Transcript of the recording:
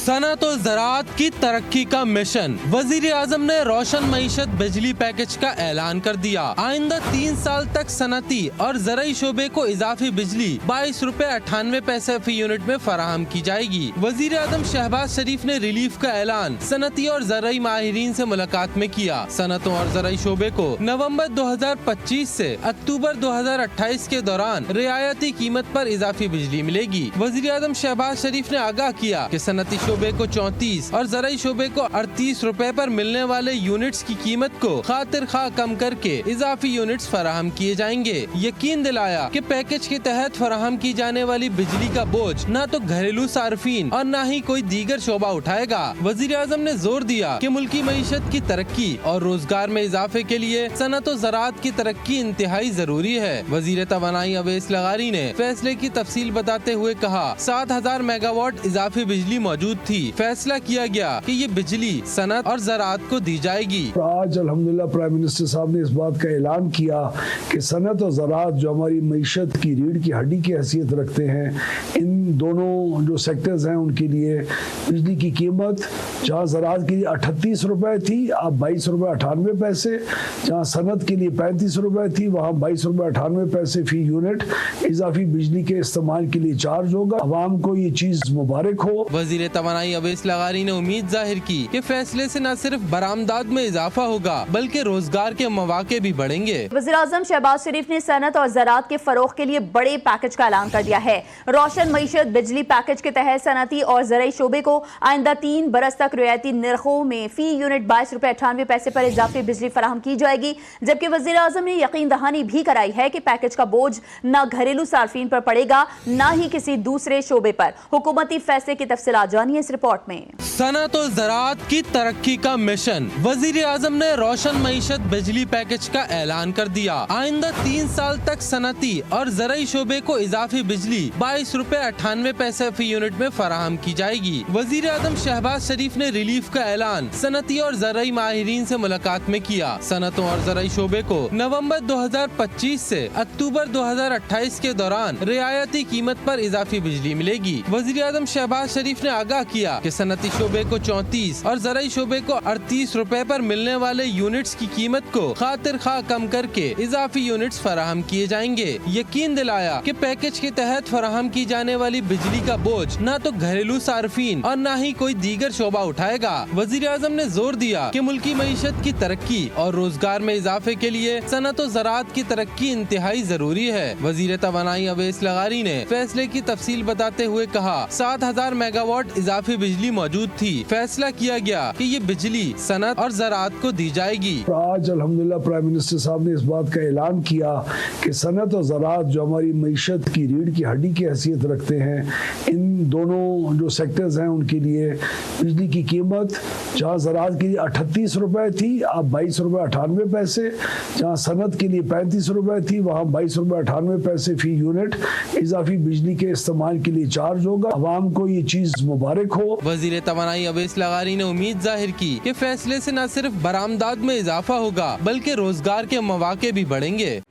सनअत और ज़राअत की तरक्की का मिशन। वज़ीर आज़म ने रोशन मईशत बिजली पैकेज का ऐलान कर दिया। आइंदा 3 साल तक सनअती और ज़राई शोबे को इजाफी बिजली 22 रुपए 98 पैसे फी यूनिट में फराहम की जाएगी। वज़ीर आज़म शहबाज शरीफ ने रिलीफ का ऐलान सनअती और ज़राई माहिरीन से मुलाकात में किया। सनअतों और ज़राई शोबे को नवंबर 2025 से अक्टूबर 2028 के दौरान रियायती कीमत पर इजाफी बिजली मिलेगी। वज़ीर आज़म शहबाज शरीफ ने आगाह किया कि सनअती शोबे को 34 और ज़राई शोबे को 38 रुपए पर मिलने वाले यूनिट्स की कीमत को खातिर खा कम करके इजाफी यूनिट्स फराहम किए जाएंगे। यकीन दिलाया कि पैकेज के तहत फराहम की जाने वाली बिजली का बोझ न तो घरेलू सार्फिन और न ही कोई दीगर शोबा उठाएगा। वज़ीर आज़म ने जोर दिया कि मुल्की मईशत की तरक्की और रोजगार में इजाफे के लिए सनअत और ज़राअत की तरक्की इंतहाई जरूरी है। वज़ीर तवानाई अवैस लगारी ने फैसले की तफसील बताते हुए कहा, 7000 मेगावाट इजाफी बिजली मौजूद थी। फैसला किया गया कि ये बिजली सनअत और ज़राअत को दी जाएगी। आज अल्हम्दुलिल्लाह प्राइम मिनिस्टर साहब ने इस बात का ऐलान किया कि सनअत और ज़राअत जो हमारी मईशत की रीढ़ की हड्डी की हैसियत रखते हैं, इन दोनों जो सेक्टर्स हैं उनके लिए बिजली की कीमत जहाँ ज़राअत के लिए 38 रुपए थी, अब 22 रुपए 98 पैसे, जहाँ सनअत के लिए 35 रुपए थी, वहाँ 22 रुपए 98 पैसे फी यूनिट इजाफी बिजली के इस्तेमाल के लिए चार्ज होगा। अवाम को ये चीज़ मुबारक हो। वज़ीर तवानाई अवैस लगारी ने उम्मीद जाहिर की कि फैसले से न सिर्फ बरामदात में इजाफा होगा बल्कि रोजगार के मौके भी बढ़ेंगे। वज़ीर आज़म शहबाज शरीफ ने सनअत और ज़राअत के फरोग के लिए बड़े पैकेज का ऐलान कर दिया है। रोशन मईशत बिजली पैकेज के तहत सनअती और ज़राई शोबे को आइंदा 3 बरस तक रियायती निर्खों में फी यूनिट 22 रुपए 98 पैसे पर इजाफी बिजली फराहम की जाएगी। जबकि वज़ीर आज़म ने यकीन दहानी भी कराई है कि पैकेज का बोझ न घरेलू सार्फिन पर पड़ेगा न ही किसी दूसरे शोबे पर। हुकूमती फैसले की तफसीलात जानिए इस रिपोर्ट में। सनअत और ज़राअत की तरक्की का मिशन। वज़ीर आज़म ने रोशन मईशत बिजली पैकेज का ऐलान कर दिया। आइंदा 3 साल तक सनअती और ज़राई शोबे को इजाफी बिजली 22 रुपए 98 पैसे फी यूनिट में फराहम की जाएगी। वज़ीर आज़म शहबाज शरीफ ने रिलीफ का ऐलान सनअती और ज़राई माहिरीन से मुलाकात में किया। सनअतों और ज़राई शोबे को नवंबर 2025 से अक्टूबर 2028 के दौरान रियायती कीमत पर इजाफी बिजली मिलेगी। वज़ीर आज़म शहबाज शरीफ ने आगाह किया कि सनअती शोबे को 34 और ज़राई शोबे को 38 रुपए पर मिलने वाले यूनिट्स की कीमत को खातिर खा कम करके इजाफी यूनिट्स फराहम किए जाएंगे। यकीन दिलाया कि पैकेज के तहत फराहम की जाने वाली बिजली का बोझ न तो घरेलू सार्फिन और न ही कोई दीगर शोबा उठाएगा। वज़ीर आज़म ने जोर दिया कि मुल्की मईशत की तरक्की और रोजगार में इजाफे के लिए सनअत और ज़राअत की तरक्की इंतहाई जरूरी है। वज़ीर तवानाई अवैस लगारी ने फैसले की तफसील बताते हुए कहा, 7000 मेगावाट इजाफी बिजली मौजूद थी। फैसला किया गया कि ये बिजली सनअत और ज़राअत को दी जाएगी। आज अल्हम्दुलिल्लाह प्राइम मिनिस्टर साहब ने इस बात का ऐलान किया कि सनअत और ज़राअत जो हमारी मईशत की रीढ़ की हड्डी की हैसियत रखते हैं, इन दोनों जो सेक्टर्स हैं उनके लिए बिजली की कीमत जहाँ ज़राअत के लिए 38 रुपए थी, अब 22 रुपए 98 पैसे, जहाँ सनअत के लिए 35 रुपए थी, वहाँ 22 रुपए 98 पैसे फी यूनिट इजाफी बिजली के इस्तेमाल के लिए चार्ज होगा। अवाम को ये चीज़ मुबारक हो। वज़ीर तवानाई अवैस लगारी ने उम्मीद जाहिर की कि फैसले से न सिर्फ बरामदात में इजाफा होगा बल्कि रोजगार के मौके भी बढ़ेंगे।